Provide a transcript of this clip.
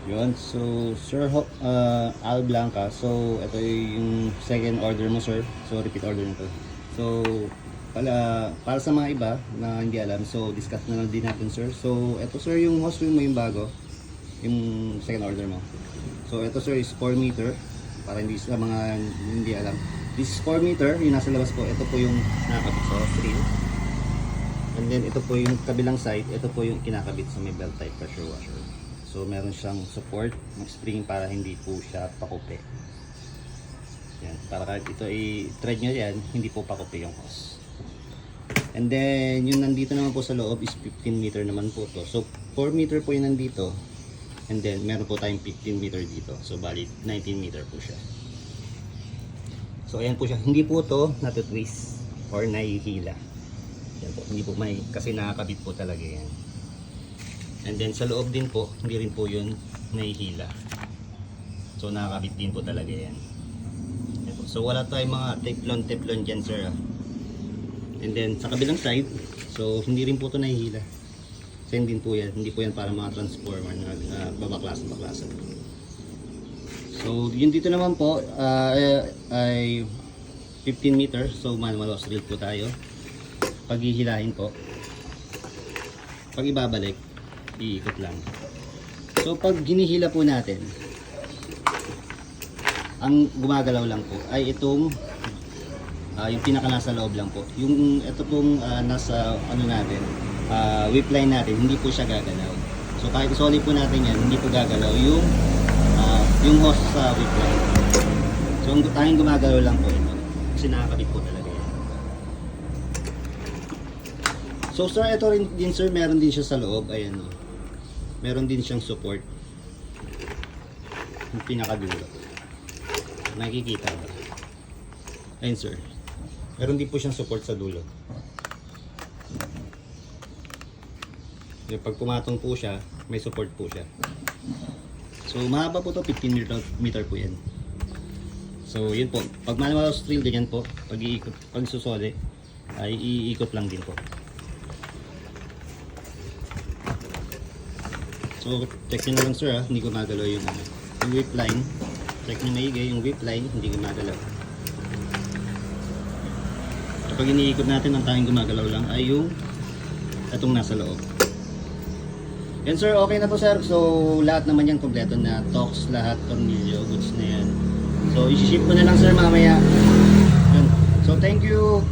Yun. So, Sir Al Blanca. So, ito yung second order mo, sir. So, repeat order nito. So, para sa mga iba na hindi alam, so discuss na lang din natin, sir. So, ito, sir, yung hose ring mo yung bago. Yung second order mo. So, ito, sir, is 4 meter. Para hindi sa mga hindi alam. This is 4 meter. Yung nasa labas po. Ito po yung nakakabit sa reel. And then, ito po yung kabilang side. Ito po yung kinakabit sa may belt type pressure washer. So meron siyang support ng spring para hindi po siya pakupi. Yan, para kahit ito i-thread nyo yan, hindi po pakupi yung hose. And then yung nandito naman po sa loob is 15 meter naman po to. So 4 meter po yung nandito. And then meron po tayong 15 meter dito. So bali 19 meter po siya. So ayan po siya. Hindi po to natutwist or nahihila. Yan po, hindi po may, kasi nakakabit po talaga yan. And then sa loob din po, hindi rin po yun nahihila. So nakakabit din po talaga yan. So wala tayong mga teflon dyan, sir. And then sa kabilang side, so hindi rin po ito nahihila. Same din po yan. Hindi po yan para mga transformer na babaklasan. So yun dito naman po ay 15 meters. So manual hose reel po tayo. Pag hihilahin po, pag ibabalik, iikot lang. So pag ginihila po natin, ang gumagalaw lang po ay itong yung pinaka nasa loob lang po. Yung ito pong nasa ano natin, whip line natin, hindi po siya gagalaw. So kahit isoli po natin yan, hindi po gagalaw yung hose sa whip line. So ang tanging gumagalaw lang po ito kasi nakakabit po talaga yan. So sir, ito rin din, sir, meron din siya sa loob. Ayan o. Meron din siyang support. Yung pinakadulo. Nakikita ba? Ayun, sir. Meron din po siyang support sa dulo. Yung pag pumatong po siya, may support po siya. So mahaba po to, 15 meter po yan. So yun po. Pag manual hose reel, ganyan po. Pag susole, ay iikot lang din po. So check nyo na lang, sir, hindi gumagalaw yung whip line. Check nyo maigi yung whip line, hindi gumagalaw. Kapag iniikot natin, ang tanging gumagalaw lang ay yung itong nasa loob. Yan, sir, okay na to, sir. So lahat naman yan kompleto na, tox, lahat, tornilyo, goods na yan. So isi-ship ko na lang, sir, mamaya. Yan. So thank you.